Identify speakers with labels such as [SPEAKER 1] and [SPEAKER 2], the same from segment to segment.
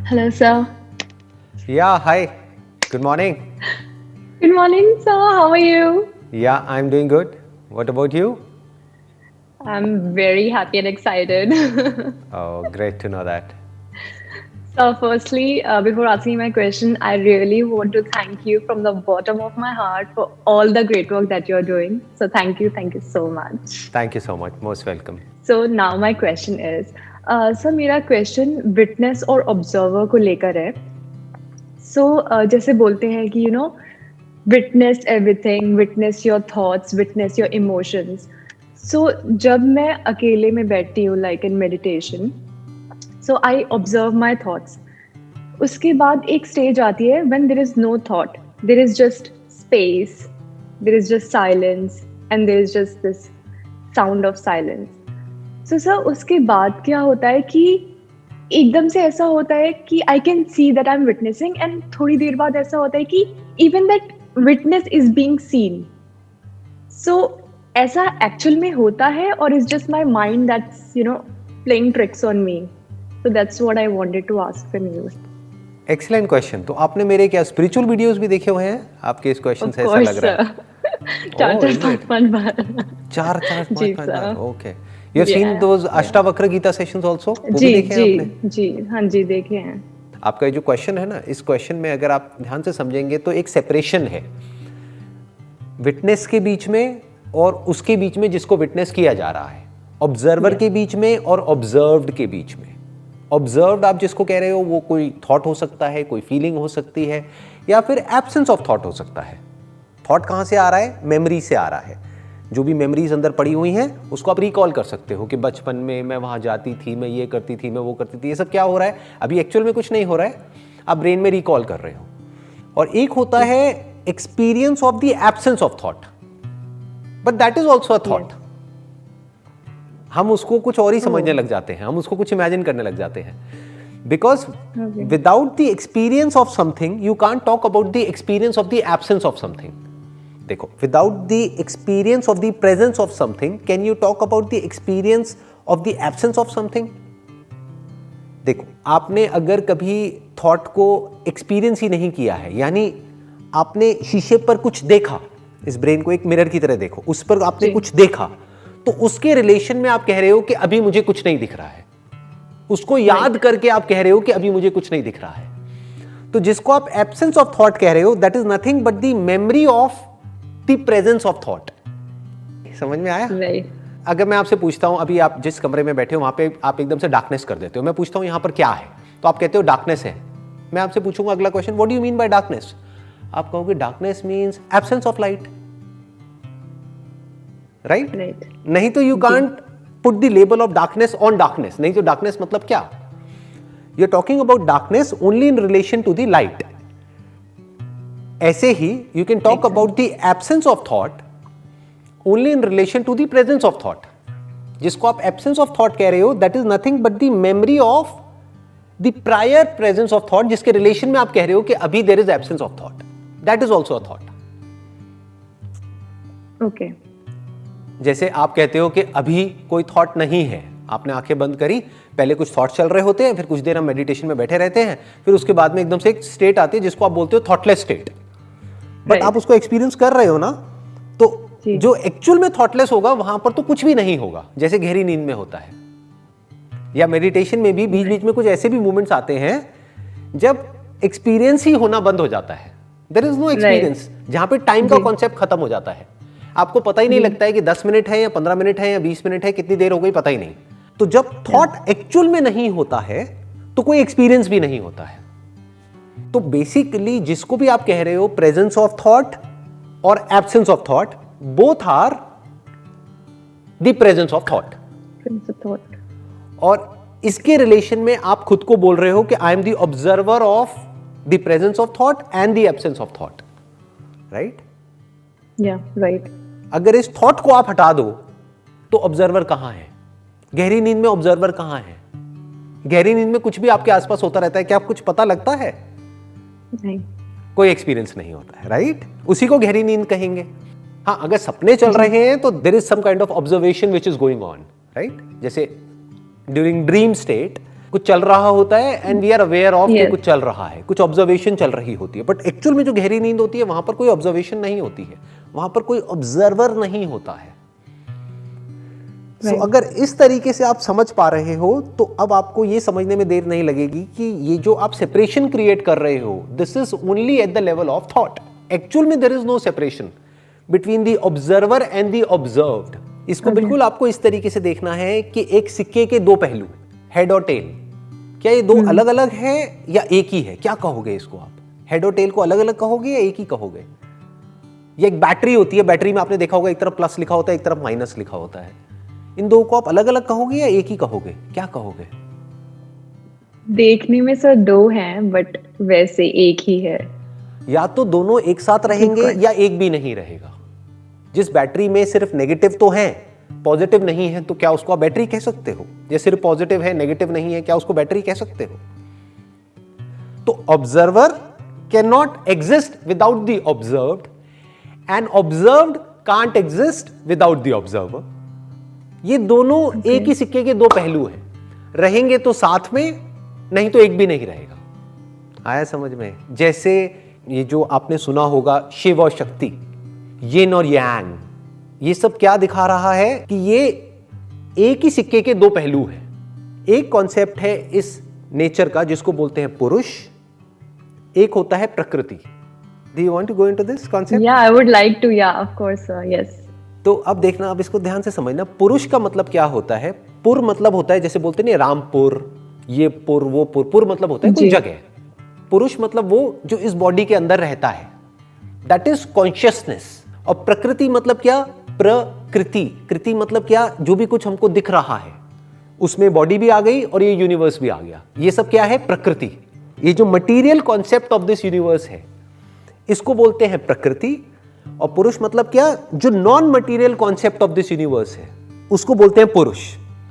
[SPEAKER 1] Hello, sir.
[SPEAKER 2] Yeah, hi. Good morning.
[SPEAKER 1] Good morning, sir. How are you?
[SPEAKER 2] Yeah, I'm doing good. What about you?
[SPEAKER 1] I'm very happy and excited.
[SPEAKER 2] Oh, great to know that.
[SPEAKER 1] So, firstly, before asking my question, I really want to thank you from the bottom of my heart for all the great work that you're doing. So, thank you so much.
[SPEAKER 2] Thank you so much. Most welcome.
[SPEAKER 1] So, now my question is, sir मेरा question witness और observer को लेकर है. जैसे बोलते हैं कि witness everything, witness your thoughts, witness your emotions. जब मैं अकेले में बैठती हूँ like in meditation, so I observe my thoughts. उसके बाद एक स्टेज आती है when there is no thought, there is just space, there is just silence and there is just this sound of silence. Sir उसके बाद क्या होता है कि एकदम से ऐसा होता है कि I can see that I am witnessing, and थोड़ी देर बाद ऐसा होता है कि even that witness is being seen. So ऐसा एक्चुअल में होता है और is just my mind that's playing tricks on me. So that's what I wanted to ask from you.
[SPEAKER 2] Excellent question. तो आपने मेरे क्या स्पिरिचुअल वीडियोस भी देखे हुए हैं? आपके इस क्वेश्चन से ऐसा लग रहा है.
[SPEAKER 1] चार
[SPEAKER 2] Oh,
[SPEAKER 1] चार
[SPEAKER 2] is
[SPEAKER 1] पांच
[SPEAKER 2] it?
[SPEAKER 1] पांच बार.
[SPEAKER 2] चार चार
[SPEAKER 1] जी
[SPEAKER 2] पाँच पाँच
[SPEAKER 1] सर.
[SPEAKER 2] बार. Okay. You have seen those Ashtavakra Gita sessions also? वो भी
[SPEAKER 1] जी
[SPEAKER 2] देखे हैं
[SPEAKER 1] जी
[SPEAKER 2] आपने?
[SPEAKER 1] जी, हाँ जी देखे हैं.
[SPEAKER 2] आपका ये जो क्वेश्चन है ना, इस क्वेश्चन में अगर आप ध्यान से समझेंगे तो एक सेपरेशन है विटनेस के बीच में और उसके बीच में जिसको विटनेस किया जा रहा है, ऑब्जर्वर के बीच में और ऑब्जर्व्ड के बीच में. ऑब्जर्व्ड आप जिसको कह रहे हो वो कोई थॉट हो सकता है, कोई फीलिंग हो सकती है, या फिर एब्सेंस ऑफ थॉट हो सकता है. थॉट कहाँ से आ रहा है? मेमोरी से आ रहा है. जो भी मेमोरीज अंदर पड़ी हुई हैं उसको आप रिकॉल कर सकते हो कि बचपन में मैं वहाँ जाती थी, मैं ये करती थी, मैं वो करती थी. ये सब क्या हो रहा है? अभी एक्चुअल में कुछ नहीं हो रहा है, आप ब्रेन में रिकॉल कर रहे हो. और एक होता है experience of the absence of thought, but that is also a thought. हम उसको कुछ और ही समझने लग जाते हैं, हम उसको कुछ इमेजिन करने लग जाते हैं. Because without the experience of something you can't talk about the experience of the absence of something. देखो, without the experience of the presence of something can you talk about the experience of the absence of something? देखो, आपने अगर कभी thought को experience ही नहीं किया है, यानी आपने शीशे पर कुछ देखा, इस ब्रेन को एक मिरर की तरह देखो, उस पर आपने कुछ देखा, तो उसके रिलेशन में आप कह रहे हो कि अभी मुझे कुछ नहीं दिख रहा है. उसको याद करके आप कह रहे हो कि अभी मुझे कुछ नहीं दिख रहा है. तो जिसको आप एब्सेंस ऑफ थॉट कह रहे हो, that is nothing but the memory of the presence of thought. समझ में आया?
[SPEAKER 1] राइट.
[SPEAKER 2] अगर मैं आपसे पूछता हूं, अभी आप जिस कमरे में बैठे हो वहां पे आप एकदम से डार्कनेस कर देते हो. मैं पूछता हूं यहां पर क्या है, तो आप कहते हो डार्कनेस है. मैं आपसे पूछूंगा अगला question, what do you mean by darkness? आप कहोगे darkness means absence of light. Right? नहीं तो you can't put the label of darkness on darkness. नहीं तो डार्कनेस मतलब क्या? You are talking about darkness only in relation to the light. ऐसे ही you can talk about the absence of thought only in relation to the presence of thought. जिसको आप absence of thought कह रहे हो, that is nothing but the memory of the prior presence of thought, जिसके relation में आप कह रहे हो कि अभी there is absence of thought. That is also a thought.
[SPEAKER 1] Okay.
[SPEAKER 2] जैसे आप कहते हो कि अभी कोई थॉट नहीं है, आपने आंखें बंद करी, पहले कुछ थॉट चल रहे होते हैं, फिर कुछ देर हम मेडिटेशन में बैठे रहते हैं, फिर उसके बाद में एकदम से एक स्टेट आती है जिसको आप बोलते हो थॉटलेस स्टेट. बट आप उसको एक्सपीरियंस कर रहे हो ना, तो जो एक्चुअल में थॉटलेस होगा वहां पर तो कुछ भी नहीं होगा, जैसे गहरी नींद में होता है. या मेडिटेशन में भी बीच बीच में कुछ ऐसे भी मोमेंट्स आते हैं जब एक्सपीरियंस ही होना बंद हो जाता है. देयर इज नो एक्सपीरियंस, जहां पे टाइम का कॉन्सेप्ट खत्म हो जाता है. आपको पता ही नहीं लगता है कि 10 मिनट है या 15 मिनट है या 20 मिनट है, कितनी देर हो गई पता ही नहीं. तो जब थॉट एक्चुअल में नहीं होता है तो कोई एक्सपीरियंस भी नहीं होता है. तो बेसिकली जिसको भी आप कह रहे हो, प्रेजेंस ऑफ थॉट और absence of thought, both are the presence of thought. और इसके रिलेशन में आप खुद को बोल रहे हो कि I am the observer of the presence of thought and the absence of thought. Right?
[SPEAKER 1] या राइट.
[SPEAKER 2] अगर इस थॉट को आप हटा दो तो ऑब्जर्वर कहां है? गहरी नींद में ऑब्जर्वर कहां है? गहरी नींद में कुछ भी आपके आसपास होता रहता है, क्या आपको कुछ पता लगता है?
[SPEAKER 1] नहीं.
[SPEAKER 2] कोई एक्सपीरियंस नहीं होता है. राइट? उसी को गहरी नींद कहेंगे. हाँ, अगर सपने चल रहे हैं तो there is some kind of observation which is going on. Right? जैसे ड्यूरिंग ड्रीम स्टेट कुछ चल रहा होता है and we are aware of कि
[SPEAKER 1] Yes.
[SPEAKER 2] कुछ चल रहा है, कुछ ऑब्जर्वेशन चल रही होती है, बट एक्चुअल में जो गहरी नींद होती है वहां पर कोई ऑब्जर्वेशन नहीं होती है, वहां पर कोई ऑब्जर्वर नहीं होता है।
[SPEAKER 1] Right.
[SPEAKER 2] अगर इस तरीके से आप समझ पा रहे हो तो अब आपको ये समझने में देर नहीं लगेगी कि ये जो आप सेपरेशन क्रिएट कर रहे हो, this is only at the level of thought. Actual में there is no separation between the observer and the observed. इसको बिल्कुल आपको इस तरीके से देखना है कि एक सिक्के के दो पहलू, हेड और टेल। क्या ये दो अलग अलग है या एक ही है? क्या कहोगे इसको आप? हेड और टेल को अलग अलग कहोगे या एक ही कहोगे? ये एक बैटरी होती है, बैटरी में आपने देखा होगा एक तरफ प्लस लिखा होता है, एक तरफ माइनस लिखा होता है। इन दो को आप अलग अलग कहोगे या एक ही कहोगे? क्या कहोगे?
[SPEAKER 1] देखने में सर दो हैं बट वैसे एक ही है।
[SPEAKER 2] या तो दोनों एक साथ रहेंगे या एक भी नहीं रहेगा। जिस बैटरी में सिर्फ नेगेटिव तो है, पॉजिटिव नहीं है, तो क्या उसको आप बैटरी कह सकते हो? या सिर्फ पॉजिटिव है नेगेटिव नहीं है, क्या उसको बैटरी कह सकते हो? तो observer can not exist without the observed and observed can't exist without the observer. ये दोनों एक ही सिक्के के दो पहलू हैं, रहेंगे तो साथ में, नहीं तो एक भी नहीं रहेगा। आया समझ में? जैसे ये जो आपने सुना होगा शिव और शक्ति, यिन और यांग, ये सब क्या दिखा रहा है कि ये एक ही सिक्के के दो पहलू हैं। एक कॉन्सेप्ट है इस नेचर का जिसको बोलते हैं पुरुष, एक होता है प्रकृति। Do you want to go into this concept?
[SPEAKER 1] Yeah, I would like to. Yeah, of course, sir. Yes.
[SPEAKER 2] तो अब देखना, अब इसको ध्यान से समझना। पुरुष का मतलब क्या होता है? पुर मतलब होता है, जैसे बोलते नहीं रामपुर, ये पुर वो पुर, पुर मतलब होता है कोई जगह। पुरुष मतलब वो जो इस बॉडी के अंदर रहता है, दैट इज कॉन्शियसनेस। और प्रकृति मतलब क्या? प्रकृति। कृति मतलब क्या? जो भी कुछ हमको दिख रहा है, उसमें बॉडी भी आ गई और ये यूनिवर्स भी आ गया, ये सब क्या है? प्रकृति। ये जो material concept of this universe है, इसको बोलते हैं प्रकृति। और पुरुष मतलब क्या? जो non material concept of this universe है, उसको बोलते हैं पुरुष।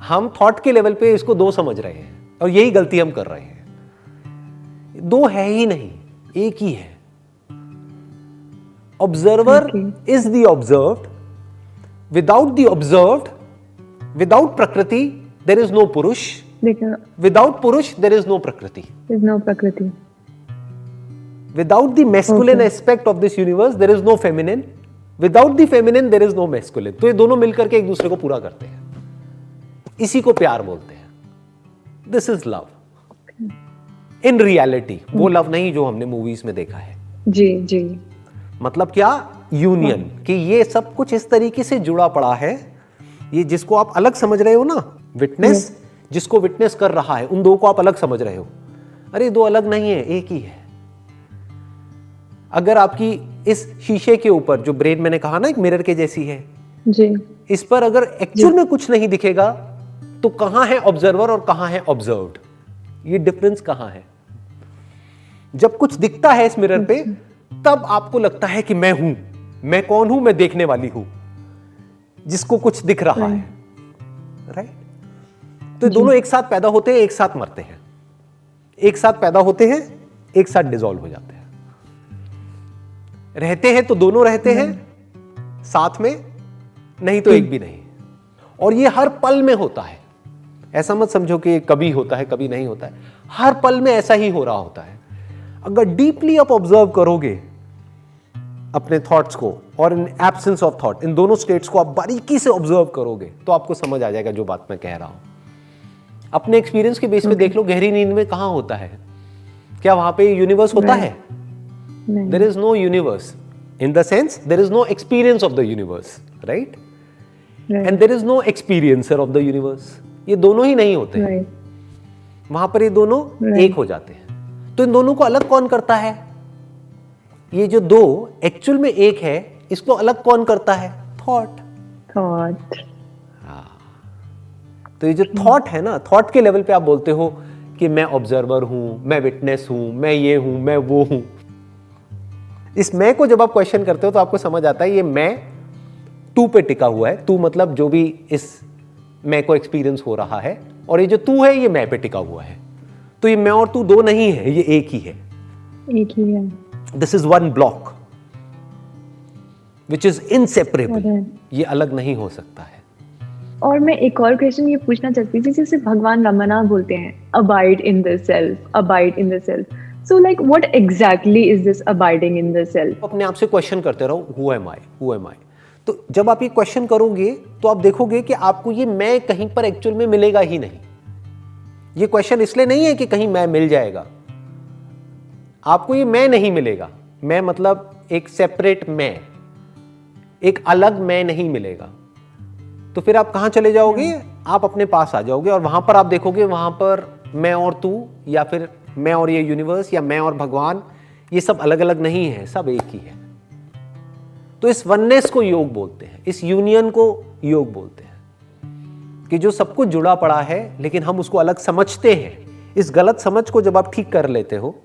[SPEAKER 2] हम थॉट के लेवल पे इसको दो समझ रहे हैं और यही गलती हम कर रहे हैं। दो है ही नहीं, एक ही है। Observer is the observed, without the observed, without प्रकृति देयर इज नो पुरुष, विदाउट पुरुष देयर इज नो प्रकृति।
[SPEAKER 1] प्रकृति।
[SPEAKER 2] Without the masculine aspect of this universe, there is no feminine. Without the feminine, there is no masculine. तो ये दोनों मिलकर के एक दूसरे को पूरा करते हैं। इसी को प्यार बोलते हैं। This is love. In reality, वो लव नहीं जो हमने मूवीज में देखा है।
[SPEAKER 1] जी जी।
[SPEAKER 2] मतलब क्या? यूनियन, कि ये सब कुछ इस तरीके से जुड़ा पड़ा है। ये जिसको आप अलग समझ रहे हो ना, विटनेस, जिसको विटनेस कर रहा है, उन दो को आप अलग समझ रहे हो। अरे दो अलग नहीं है, एक ही है। अगर आपकी इस शीशे के ऊपर, जो ब्रेन मैंने कहा ना एक मिरर के जैसी है
[SPEAKER 1] जी,
[SPEAKER 2] इस पर अगर एक्चुअल में कुछ नहीं दिखेगा तो कहां है ऑब्जर्वर और कहां है ऑब्जर्व्ड? ये डिफरेंस कहां है? जब कुछ दिखता है इस मिरर पे, तब आपको लगता है कि मैं हूं, मैं कौन हूं? मैं देखने वाली हूं जिसको कुछ दिख रहा है, राइट? तो दोनों एक साथ पैदा होते हैं, एक साथ मरते हैं, एक साथ पैदा होते हैं, एक साथ डिसॉल्व हो जाते हैं। रहते हैं तो दोनों रहते हैं साथ में, नहीं तो एक भी नहीं। और ये हर पल में होता है। ऐसा मत समझो कि कभी होता है कभी नहीं होता है, हर पल में ऐसा ही हो रहा होता है। अगर डीपली आप ऑब्जर्व करोगे अपने थॉट्स को और इन एब्सेंस ऑफ थॉट, इन दोनों स्टेट्स को आप बारीकी से ऑब्जर्व करोगे तो आपको समझ आ जाएगा जो बात मैं कह रहा हूं। अपने एक्सपीरियंस के बेस पे देख लो, गहरी नींद में कहां होता है? क्या वहां पे यूनिवर्स होता है? There is no universe. In the sense, there is no experience of the universe, right? And there is no experiencer of the universe. ये दोनों ही नहीं होते हैं। वहां पर ये दोनों एक हो जाते हैं। तो इन दोनों को अलग कौन करता है? ये जो दो एक्चुअल में एक है, इसको अलग कौन करता है? थॉट। तो ये जो थॉट है ना, थॉट के लेवल पे आप बोलते हो कि मैं ऑब्जर्वर हूं, मैं विटनेस हूं, मैं ये हूं, मैं वो हूं। इस मैं को जब आप क्वेश्चन करते हो तो आपको समझ आता है ये मैं तू पे टिका हुआ है। तू मतलब जो भी इस मैं को एक्सपीरियंस हो रहा है, और ये जो तू है ये मैं पे टिका हुआ है। तो ये मैं और तू दो नहीं है, ये एक ही है।
[SPEAKER 1] एक ही है।
[SPEAKER 2] This is one block which is inseparable. ये अलग नहीं हो सकता है।
[SPEAKER 1] और मैं एक और क्वेश्चन ये पूछना चाहती थी, जैसे भगवान रमना बोलते हैं abide in the self, abide in the self, so like what exactly is this abiding in the self?
[SPEAKER 2] अपने आप से क्वेश्चन करते रहो, who am I, who am I. तो जब आप ये क्वेश्चन करोगे तो आप देखोगे कि आपको ये मैं कहीं पर एक्चुअल में मिलेगा ही नहीं। ये क्वेश्चन इसलिए नहीं है कि कहीं मैं मिल जाएगा, आपको ये मैं नहीं मिलेगा। मैं मतलब एक सेपरेट मैं, एक अलग मैं नहीं मिलेगा। तो फिर आप कहां चले जाओगे? आप अपने पास आ जाओगे और वहां पर आप देखोगे, वहां पर मैं और तू, या फिर मैं और ये यूनिवर्स, या मैं और भगवान, ये सब अलग अलग नहीं है, सब एक ही है। तो इस वननेस को योग बोलते हैं, इस यूनियन को योग बोलते हैं, कि जो सब कुछ जुड़ा पड़ा है लेकिन हम उसको अलग समझते हैं। इस गलत समझ को जब आप ठीक कर लेते हो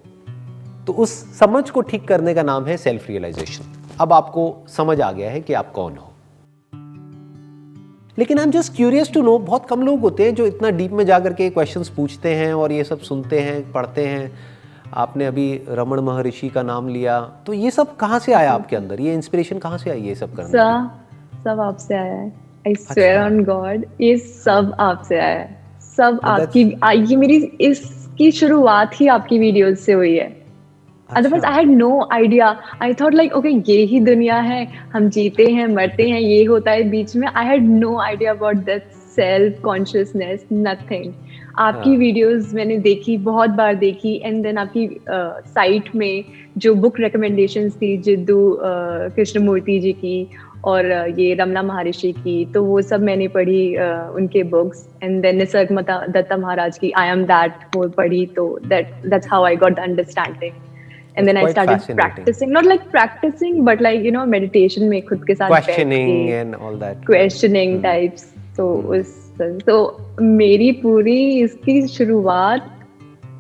[SPEAKER 2] तो उस समझ को ठीक करने का नाम है सेल्फ रियलाइजेशन। अब आपको समझ आ गया है कि आप कौन हो। लेकिन I am just curious to know, बहुत कम लोग होते हैं जो इतना डीप में जाकर के क्वेश्चंस पूछते हैं और ये सब सुनते हैं, पढ़ते हैं। आपने अभी रमण महर्षि का नाम लिया, तो ये सब कहाँ से आया आपके अंदर? ये इंस्पिरेशन कहाँ से आई ये सब करने की?
[SPEAKER 1] सब आपसे आया है, आई स्वेयर ऑन गॉड, ये सब आपसे आया है, सब आपकी। ये मेरी इसकी शुरुआत ही आपकी वीडियोस से हुई है। Otherwise, I had no idea. I thought like, okay, ये ही दुनिया है, हम जीते हैं, मरते हैं, ये होता है बीच में। I had no idea about that self consciousness, nothing. आपकी वीडियोस मैंने देखी, बहुत बार देखी, एंड देन आपकी साइट में जो बुक रिकमेंडेशंस थी जिद्दू कृष्णमूर्ति जी की और ये रमना महर्षि की, तो वो सब मैंने पढ़ी, उनके books. And then Nisargadatta Maharaj की आई एम दैट वो पढ़ी, तो that's how I got the understanding. And then I started practicing, not like practicing, but like, you know, meditation में खुद के साथ
[SPEAKER 2] questioning and all that,
[SPEAKER 1] questioning types. तो मेरी पूरी इसकी शुरुआत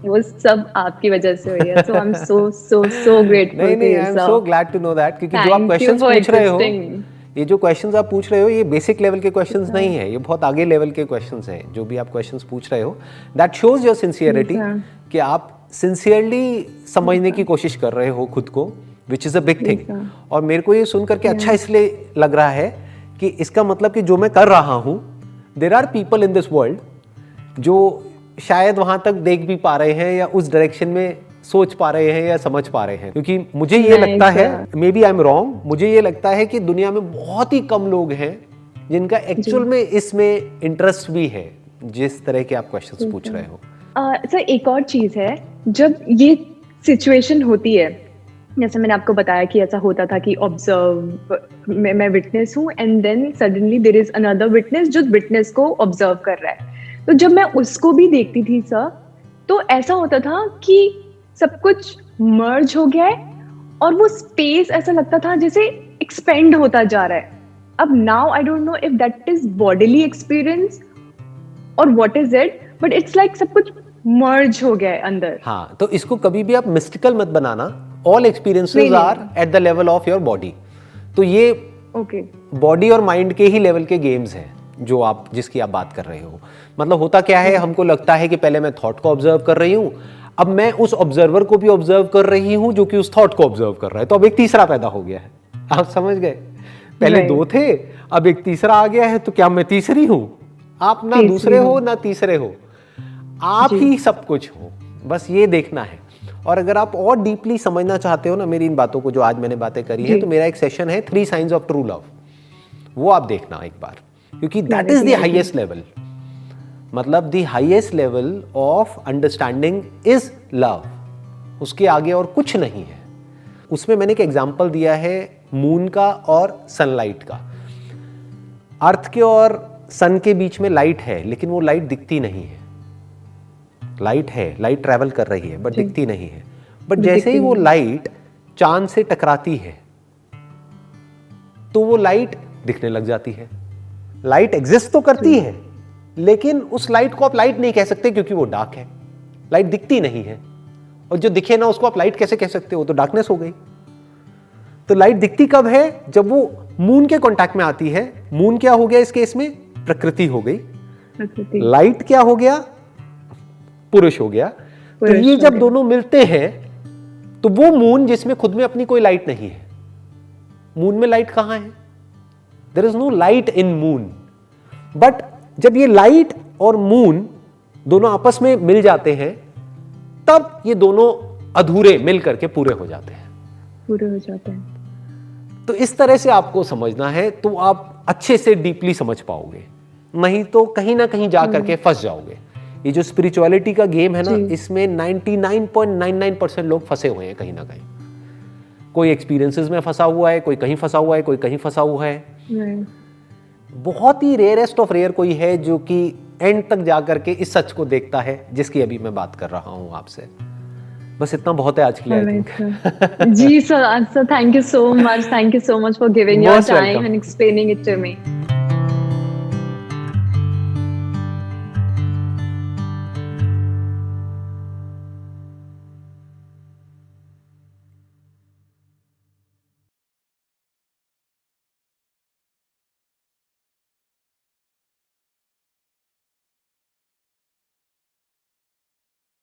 [SPEAKER 1] वो सब आपकी वजह से हुई है। So I'm so grateful.
[SPEAKER 2] नहीं, I'm so glad to know that, क्योंकि जो आप questions पूछ रहे हो, ये जो क्वेश्चंस आप पूछ रहे हो, ये बेसिक लेवल के क्वेश्चंस नहीं है, ये बहुत आगे लेवल के क्वेश्चंस हैं। जो भी आप क्वेश्चंस पूछ रहे हो, दैट शोज योर सिंसियरिटी, कि आप सिंसियरली समझने की कोशिश कर रहे हो खुद को, which is a big thing. और मेरे को ये सुन करके अच्छा इसलिए लग रहा है कि इसका मतलब कि जो मैं कर रहा हूँ, there are people in this world जो शायद वहां तक देख भी पा रहे हैं, या उस डायरेक्शन में सोच पा रहे हैं, या समझ पा रहे हैं। क्योंकि मुझे ये लगता है, maybe I am wrong, मुझे ये लगता है कि दुनिया में बहुत ही कम लोग हैं जिनका एक्चुअल में इसमें इंटरेस्ट भी है, जिस तरह के आप क्वेश्चंस पूछ रहे हो।
[SPEAKER 1] सर एक और चीज है, जब ये सिचुएशन होती है, जैसे मैंने आपको बताया कि ऐसा होता था कि ऑब्जर्व, मैं विटनेस हूँ, and then suddenly there is another witness जो विटनेस को ऑब्जर्व कर रहा है। तो जब मैं उसको भी देखती थी सर, तो ऐसा होता था कि सब कुछ मर्ज हो गया है और वो स्पेस ऐसा लगता था जैसे एक्सपेंड होता जा रहा है। अब now I don't know if that is bodily experience और what is it, but it's like सब कुछ मर्ज हो गया है अंदर।
[SPEAKER 2] हाँ, तो इसको कभी भी आप मिस्टिकल मत बनाना। All experiences are at the level of your body. तो ये बॉडी और माइंड के ही लेवल के गेम्स हैं जो आप, जिसकी आप बात कर रहे हो। मतलब होता क्या है, हमको लगता है कि पहले मैं थॉट को ऑब्जर्व कर रही हूँ, अब मैं उस ऑब्जर्वर को भी ऑब्जर्व कर रही हूँ जो कि उस थॉट को ऑब्जर्व कर रहा है। तो अब एक तीसरा पैदा हो गया है। आप समझ गए? पहले दो थे, अब एक तीसरा आ गया है। तो क्या मैं तीसरी हूँ? आप ना दूसरे हो ना तीसरे हो, आप ही सब कुछ हो। बस ये देखना है। और अगर आप और डीपली समझना चाहते हो ना मेरी इन बातों को, जो आज मैंने बातें करी है, तो मेरा एक सेशन है 3 साइंस ऑफ ट्रू लव, वो आप देखना एक बार, क्योंकि that is the highest level. मतलब the highest level of understanding is love, उसके आगे और कुछ नहीं है। उसमें मैंने एक एग्जांपल दिया है मून का और सनलाइट का। अर्थ के और सन के बीच में लाइट है, लेकिन वो लाइट दिखती नहीं है। लाइट है, लाइट ट्रैवल कर रही है, बट दिखती नहीं है। बट जैसे ही वो लाइट चांद से टकराती है तो वो लाइट दिखने लग जाती है। लाइट एग्जिस्ट तो करती है, लेकिन उस लाइट को आप लाइट नहीं कह सकते क्योंकि वो डार्क है। लाइट दिखती नहीं है, और जो दिखे ना उसको आप लाइट कैसे कह सकते हो? तो डार्कनेस हो गई। तो लाइट दिखती कब है? जब वो मून के कांटेक्ट में आती है। मून क्या हो गया इस केस में? प्रकृति हो गई। लाइट क्या हो गया? पुरुष हो गया। तो ये जब दोनों मिलते हैं तो वो मून जिसमें खुद में अपनी कोई लाइट नहीं है। मून में लाइट कहां है? There is no light in moon. But जब ये लाइट और मून दोनों आपस में मिल जाते हैं तब ये दोनों अधूरे मिल करके पूरे हो जाते हैं,
[SPEAKER 1] पूरे हो जाते हैं।
[SPEAKER 2] तो इस तरह से आपको समझना है तो आप अच्छे से डीपली समझ पाओगे, नहीं तो कहीं ना कहीं जा करके फंस जाओगे। ये जो स्पिरिचुअलिटी का गेम है ना, इसमें 99.99% लोग फंसे हुए हैं कहीं ना कहीं। कोई एक्सपीरियंसेस में फंसा हुआ है, कोई कहीं फंसा हुआ है, कोई कहीं फंसा हुआ है। बहुत ही रेयरेस्ट ऑफ रेयर कोई है जो कि एंड तक जा करके इस सच को देखता है जिसकी अभी मैं बात कर रहा हूं आपसे। बस इतना बहुत है आज के लिए, आई थिंक।
[SPEAKER 1] जी sir, thank you so much, thank you so much for giving your time and explaining it to me.